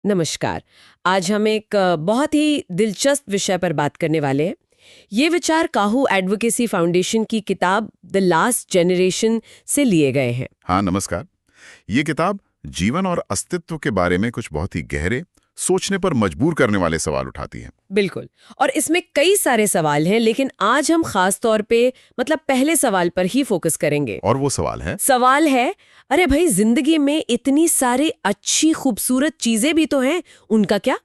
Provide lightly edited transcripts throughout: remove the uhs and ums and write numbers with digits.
नमस्कार। आज हम एक बहुत ही दिलचस्प विषय पर बात करने वाले हैं। ये विचार काहू एडवोकेसी फाउंडेशन की किताब द लास्ट जनरेशन से लिए गए हैं। हाँ, नमस्कार। ये किताब जीवन और अस्तित्व के बारे में कुछ बहुत ही गहरे, सोचने पर मजबूर करने वाले सवाल उठाती है। बिल्कुल। और इसमें कई सारे सवाल हैं, लेकिन आज हम खास तौर पे पहले सवाल पर ही फोकस करेंगे। और वो सवाल है, अरे भाई, जिंदगी में इतनी सारी अच्छी खूबसूरत चीजें भी तो हैं, उनका क्या?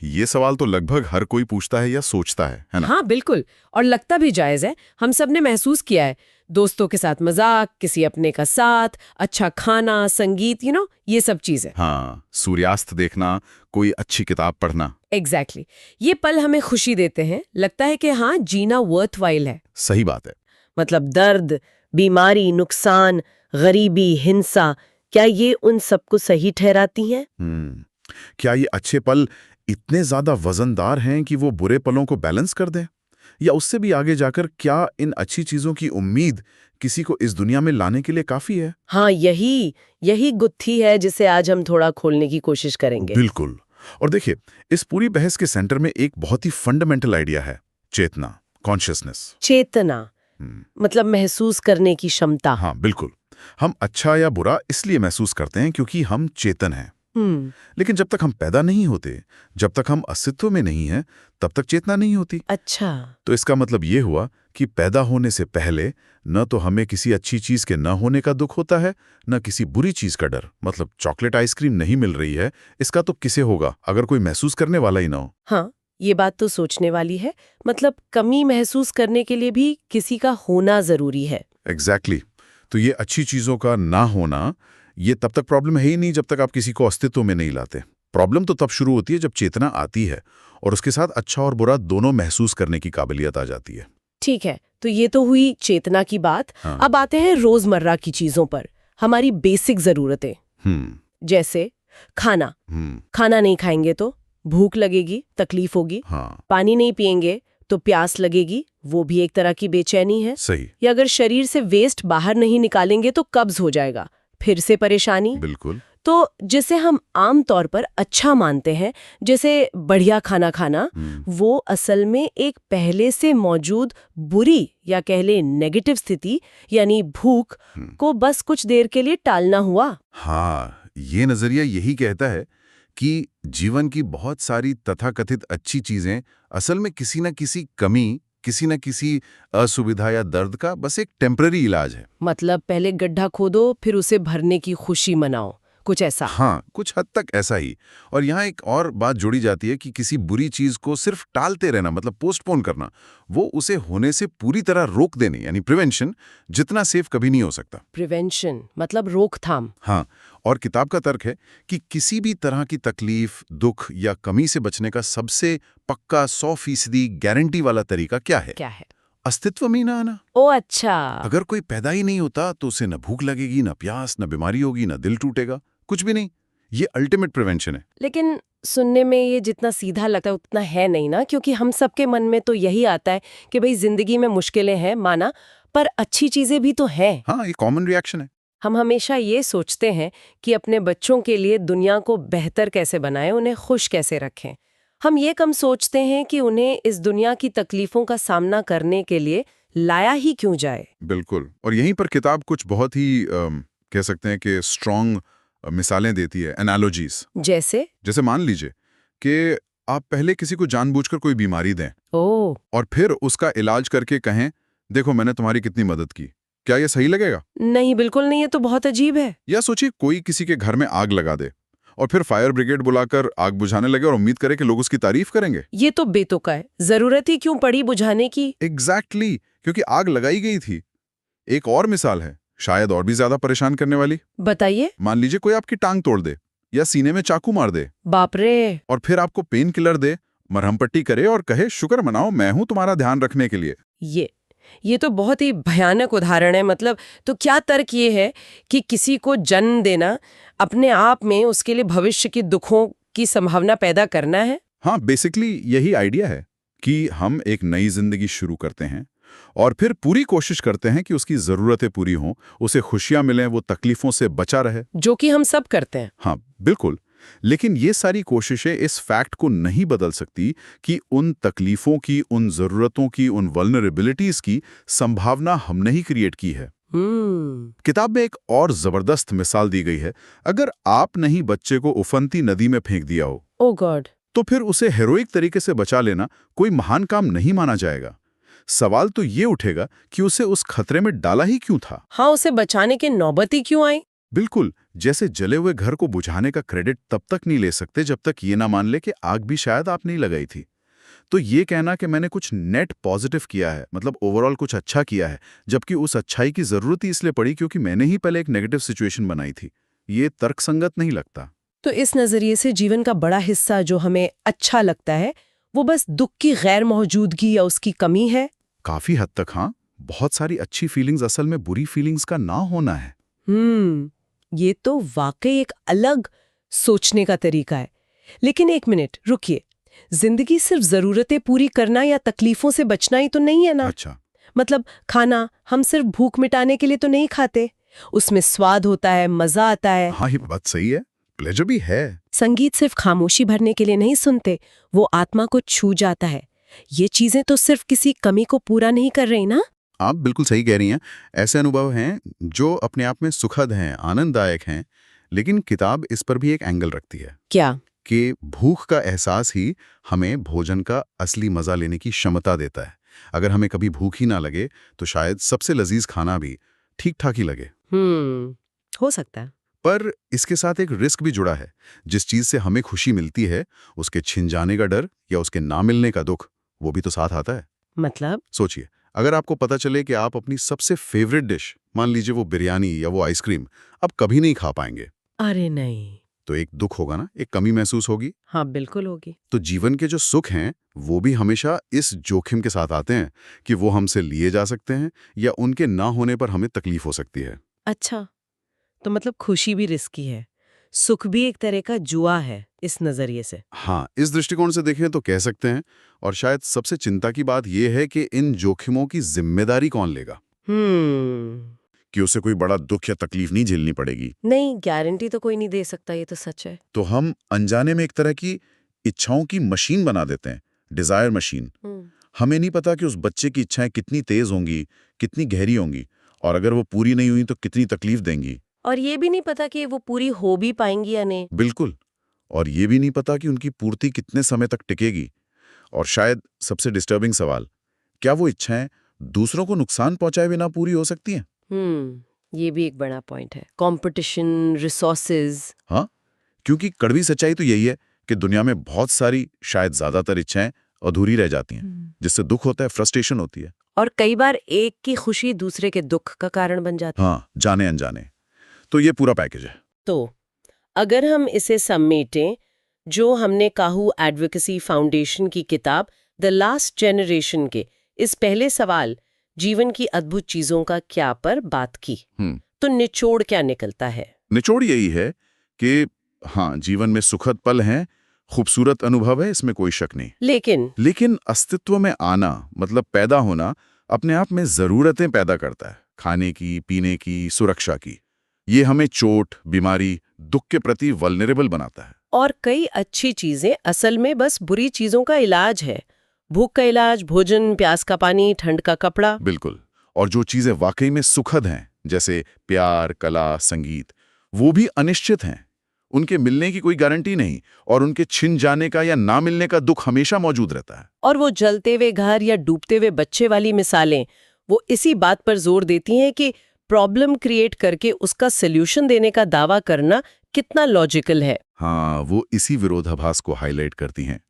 ये सवाल तो लगभग हर कोई पूछता है या सोचता है ना? हाँ बिल्कुल, और लगता भी जायज है। हम सब ने महसूस किया है, दोस्तों के साथ मजाक, किसी अपने का साथ, अच्छा खाना, संगीत, ये सब चीजें। हाँ, सूर्यास्त देखना, कोई अच्छी किताब पढ़ना। एग्जैक्टली। ये पल हमें खुशी देते हैं, लगता है कि हाँ, जीना वर्थवाइल है। सही बात है। दर्द, बीमारी, नुकसान, गरीबी, हिंसा, क्या ये उन सबको सही ठहराती हैं? क्या ये अच्छे पल इतने ज्यादा वजनदार हैं कि वो बुरे पलों को बैलेंस कर दें? या उससे भी आगे जाकर क्या इन अच्छी चीजों की उम्मीद किसी को इस दुनिया में लाने के लिए काफी है? हाँ, यही गुत्थी है जिसे आज हम थोड़ा खोलने की कोशिश करेंगे। बिल्कुल। और देखिए, इस पूरी बहस के सेंटर में एक बहुत ही फंडामेंटल आइडिया है, चेतना, कॉन्शियसनेस। चेतना महसूस करने की क्षमता। हाँ, बिल्कुल। हम अच्छा या बुरा इसलिए महसूस करते हैं क्योंकि हम चेतन हैं। लेकिन जब तक हम पैदा नहीं होते, जब तक हम अस्तित्व में नहीं हैं, तब तक चेतना नहीं होती। अच्छा। तो इसका मतलब ये हुआ कि पैदा होने से पहले न तो हमें किसी अच्छी चीज के न होने का दुख होता है, न किसी बुरी चीज का डर। चॉकलेट आइसक्रीम नहीं मिल रही है, इसका तो किसे होगा अगर कोई महसूस करने वाला ही ना हो। हाँ, ये बात तो सोचने वाली है। कमी महसूस करने के लिए भी किसी का होना जरूरी है। एग्जैक्टली। तो ये अच्छी चीजों का ना होना, ये तब तक प्रॉब्लम है ही नहीं जब तक आप किसी को अस्तित्व में नहीं लाते। प्रॉब्लम तो तब शुरू होती है जब चेतना आती है और उसके साथ अच्छा और बुरा दोनों महसूस करने की काबिलियत आ जाती है। ठीक है, तो ये तो हुई चेतना की बात। हाँ। अब आते हैं रोजमर्रा की चीजों पर, हमारी बेसिक जरूरतें। जैसे खाना। खाना नहीं खाएंगे तो भूख लगेगी, तकलीफ होगी। हाँ। पानी नहीं पिएंगे तो प्यास लगेगी, वो भी एक तरह की बेचैनी है। सही। या अगर शरीर से वेस्ट बाहर नहीं निकालेंगे तो कब्ज हो जाएगा, फिर से परेशानी। बिल्कुल। तो जिसे हम आम तौर पर अच्छा मानते हैं, जैसे बढ़िया खाना खाना, वो असल में एक पहले से मौजूद बुरी या कह ले नेगेटिव स्थिति यानी भूख को बस कुछ देर के लिए टालना हुआ। हाँ, ये नजरिया यही कहता है कि जीवन की बहुत सारी तथाकथित अच्छी चीजें असल में किसी न किसी कमी, किसी न किसी असुविधा या दर्द का बस एक टेम्पररी इलाज है। पहले गड्ढा खोदो, फिर उसे भरने की खुशी मनाओ, कुछ ऐसा। हाँ, कुछ हद तक ऐसा ही। और यहाँ एक और बात जोड़ी जाती है कि किसी बुरी चीज को सिर्फ टालते रहना, पोस्टपोन करना, वो उसे होने से पूरी तरह रोक देने यानी प्रिवेंशन जितना सेफ कभी नहीं हो सकता। प्रिवेंशन रोकथाम। हाँ, और किताब का तर्क है कि किसी भी तरह की तकलीफ, दुख या कमी से बचने का सबसे पक्का 100% गारंटी वाला तरीका क्या है? अस्तित्व में ना आना। ओ अच्छा। अगर कोई पैदा ही नहीं होता तो उसे न भूख लगेगी, न प्यास, न बीमारी होगी, न दिल टूटेगा, कुछ भी नहीं। ये अल्टीमेट प्रिवेंशन है। लेकिन सुनने में ये जितना सीधा लगता है उतना है नहीं ना, क्योंकि हम सबके मन में तो यही आता है कि भाई जिंदगी में मुश्किलें हैं, माना, पर अच्छी चीजें भी तो हैं। हाँ, ये कॉमन रिएक्शन है। हम हमेशा ये सोचते हैं कि अपने बच्चों के लिए दुनिया को बेहतर कैसे बनाएं, उन्हें खुश कैसे रखें। हम ये कम सोचते हैं कि उन्हें इस दुनिया की तकलीफों का सामना करने के लिए लाया ही क्यों जाए। बिल्कुल। और यहीं पर किताब कुछ बहुत ही कह सकते हैं कि स्ट्रॉन्ग मिसालें देती है, एनालॉजीज। जैसे मान लीजिए कि आप पहले किसी को जानबूझकर कोई बीमारी दें और फिर उसका इलाज करके कहें, देखो मैंने तुम्हारी कितनी मदद की। क्या ये सही लगेगा? नहीं, बिल्कुल नहीं, ये तो बहुत अजीब है। या सोचिए कोई किसी के घर में आग लगा दे और फिर फायर ब्रिगेड बुलाकर आग बुझाने लगे और उम्मीद करे कि लोग उसकी तारीफ करेंगे। ये तो बेतुका है, जरूरत ही क्यों पड़ी बुझाने की? एग्जैक्टली, क्योंकि आग लगाई गई थी। एक और मिसाल है, शायद और भी ज्यादा परेशान करने वाली। बताइए। मान लीजिए कोई आपकी टांग तोड़ दे या सीने में चाकू मार दे। बाप रे। और फिर आपको पेन किलर दे, मरहम पट्टी करे और कहे शुक्र मनाओ, मैं हूं तुम्हारा ध्यान रखने के लिए। ये तो बहुत ही भयानक उदाहरण है। तो क्या तर्क ये है कि किसी को जन्म देना अपने आप में उसके लिए भविष्य के दुखों की संभावना पैदा करना है? हाँ, बेसिकली यही आइडिया है कि हम एक नई जिंदगी शुरू करते हैं और फिर पूरी कोशिश करते हैं कि उसकी जरूरतें पूरी हों, उसे खुशियां मिलें, वो तकलीफों से बचा रहे। जो कि हम सब करते हैं। हाँ, बिल्कुल। लेकिन ये सारी कोशिशें इस फैक्ट को नहीं बदल सकती कि उन तकलीफों की, उन ज़रूरतों की, उन वल्नरेबिलिटीज़ की संभावना हमने ही क्रिएट की है। किताब में एक और ज़बरदस्त मिसाल दी गई है। अगर आपने ही बच्चे को उफनती नदी में फेंक दिया हो, ओह गॉड, तो फिर उसे हेरोइक तरीके से बचा लेना कोई महान काम नहीं माना जाएगा। सवाल तो ये उठेगा कि उसे उस खतरे में डाला ही क्यों था? हाँ, उसे बचाने के नौबत ही क्यों आई? बिल्कुल, जैसे जले हुए घर को बुझाने का क्रेडिट तब तक नहीं ले सकते जब तक ये ना मान ले कि आग भी शायद आप नहीं लगाई थी। तो ये कहना कि मैंने कुछ नेट पॉजिटिव किया है, मतलब ओवरऑल कुछ अच्छा किया है, जबकि उस अच्छाई की जरूरत ही इसलिए पड़ी क्योंकि मैंने ही पहले एक नेगेटिव सिचुएशन बनाई थी, ये तर्कसंगत नहीं लगता। तो इस नजरिए से जीवन का बड़ा हिस्सा जो हमें अच्छा लगता है वो बस दुख की गैर मौजूदगी या उसकी कमी है? काफी हद तक हाँ। बहुत सारी अच्छी फीलिंग्स असल में बुरी फीलिंग्स का ना होना है। ये तो वाकई एक अलग सोचने का तरीका है। लेकिन एक मिनट रुकिए, जिंदगी सिर्फ जरूरतें पूरी करना या तकलीफों से बचना ही तो नहीं है ना? अच्छा, मतलब खाना हम सिर्फ भूख मिटाने के लिए तो नहीं खाते, उसमें स्वाद होता है, मजा आता है। हाँ, ये बात सही है, प्लेजर भी है। संगीत सिर्फ खामोशी भरने के लिए नहीं सुनते, वो आत्मा को छू जाता है। ये चीजें तो सिर्फ किसी कमी को पूरा नहीं कर रही ना? आप बिल्कुल सही कह रही हैं। ऐसे अनुभव हैं जो अपने आप में सुखद हैं, आनंददायक हैं, लेकिन किताब इस पर भी एक एंगल रखती है। क्या? कि भूख का एहसास ही हमें भोजन का असली मजा लेने की क्षमता देता है। अगर हमें कभी भूख ही ना लगे तो शायद सबसे लजीज खाना भी ठीक ठाक ही लगे। हो सकता है। पर इसके साथ एक रिस्क भी जुड़ा है। जिस चीज से हमें खुशी मिलती है, उसके छिन जाने का डर या उसके ना मिलने का दुख, वो भी तो साथ आता है। मतलब? सोचिए, अगर आपको पता चले कि आप अपनी सबसे फेवरेट डिश, मान लीजिए वो बिरयानी या वो आइसक्रीम, अब कभी नहीं खा पाएंगे, अरे नहीं। तो एक दुख होगा ना, एक कमी महसूस होगी। हाँ, बिल्कुल होगी। तो जीवन के जो सुख हैं वो भी हमेशा इस जोखिम के साथ आते हैं कि वो हमसे लिए जा सकते हैं या उनके ना होने पर हमें तकलीफ हो सकती है। अच्छा, तो मतलब खुशी भी रिस्की है, सुख भी एक तरह का जुआ है इस नजरिए से? हाँ, इस दृष्टिकोण से देखें तो कह सकते हैं। और शायद सबसे चिंता की बात यह है कि इन जोखिमों की जिम्मेदारी कौन लेगा। कि उसे कोई बड़ा दुख या तकलीफ नहीं झेलनी पड़ेगी। नहीं, गारंटी तो कोई नहीं दे सकता, ये तो सच है। तो हम अनजाने में एक तरह की इच्छाओं की मशीन बना देते हैं, डिजायर मशीन। हमें नहीं पता कि उस बच्चे की इच्छाएं कितनी तेज होंगी, कितनी गहरी होंगी, और अगर वो पूरी नहीं हुई तो कितनी तकलीफ देंगी। और ये भी नहीं पता कि वो पूरी हो भी पाएंगी या नहीं। बिल्कुल। और ये भी नहीं पता कि उनकी पूर्ति कितने समय तक टिकेगी। और शायद सबसे डिस्टर्बिंग सवाल, क्या वो इच्छाएं दूसरों को नुकसान पहुंचाए बिना पूरी हो सकती हैं? ये भी एक बड़ा पॉइंट है, कंपटीशन, रिसोर्सेज। हाँ, क्योंकि कड़वी सच्चाई तो यही है कि दुनिया में बहुत सारी, शायद ज्यादातर इच्छाएं अधूरी रह जाती हैं, जिससे दुख होता है, फ्रस्ट्रेशन होती है। और कई बार एक की खुशी दूसरे के दुख का कारण बन जाती है। हाँ, जाने अनजाने। तो ये पूरा पैकेज है। तो अगर हम इसे समेटें, जो हमने काहू एडवोकेसी फाउंडेशन की किताब द लास्ट जनरेशन के इस पहले सवाल, जीवन की अद्भुत चीजों का क्या पर बात की, तो निचोड़ क्या निकलता है? निचोड़ यही है कि हाँ, जीवन में सुखद पल हैं, खूबसूरत अनुभव है, इसमें कोई शक नहीं। लेकिन अस्तित्व में आना, मतलब पैदा होना, अपने आप में जरूरतें पैदा करता है, खाने की, पीने की, सुरक्षा की। ये हमें चोट, बीमारी, दुख के प्रति वल्नरेबल बनाता है। और कई अच्छी चीजें असल में बस बुरी चीजों का इलाज है। भूख का इलाज भोजन, प्यास का पानी, ठंड का कपड़ा। बिल्कुल। और जो चीजें वाकई में सुखद हैं, जैसे प्यार, कला, संगीत, वो भी अनिश्चित हैं। उनके मिलने की कोई गारंटी नहीं, और उनके छिन जाने का या ना मिलने का दुख हमेशा मौजूद रहता है। और वो जलते हुए घर या डूबते हुए बच्चे वाली मिसालें, वो इसी बात पर जोर देती हैं कि प्रॉब्लम क्रिएट करके उसका सॉल्यूशन देने का दावा करना कितना लॉजिकल है। हाँ, वो इसी विरोधाभास को हाईलाइट करती हैं।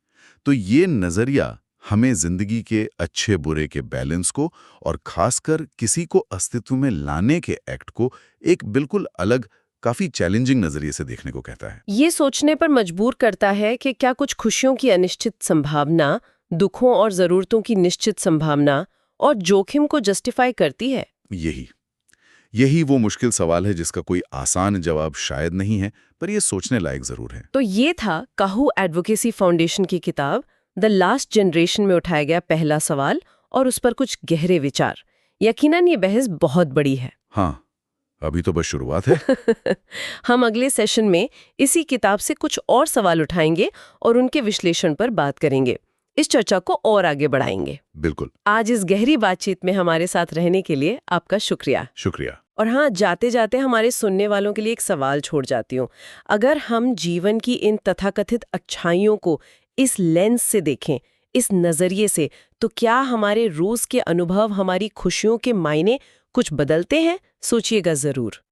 तो ये नजरिया हमें जिंदगी के अच्छे बुरे के बैलेंस को, और खासकर किसी को अस्तित्व में लाने के एक्ट को, एक बिल्कुल अलग, काफी चैलेंजिंग नजरिए से देखने को कहता है। ये सोचने पर मजबूर करता है कि क्या कुछ खुशियों की अनिश्चित संभावना दुखों और जरूरतों की निश्चित संभावना और जोखिम को जस्टिफाई करती है? यही वो मुश्किल सवाल है जिसका कोई आसान जवाब शायद नहीं है, पर यह सोचने लायक जरूर है। तो ये था काहू एडवोकेसी फाउंडेशन की किताब द लास्ट जनरेशन में उठाया गया पहला सवाल और उस पर कुछ गहरे विचार। यकीनन ये बहस बहुत बड़ी है। हाँ, अभी तो बस शुरुआत है। हम अगले सेशन में इसी किताब से कुछ और सवाल उठाएंगे और उनके विश्लेषण पर बात करेंगे। इस चर्चा को और आगे बढ़ाएंगे। बिल्कुल। आज इस गहरी बातचीत में हमारे साथ रहने के लिए आपका शुक्रिया। शुक्रिया। और हाँ, जाते जाते हमारे सुनने वालों के लिए एक सवाल छोड़ जाती हूँ। अगर हम जीवन की इन तथाकथित अच्छाइयों को इस लेंस से देखें, इस नजरिए से, तो क्या हमारे रोज के अनुभव, हमारी खुशियों के मायने कुछ बदलते हैं? सोचिएगा जरूर।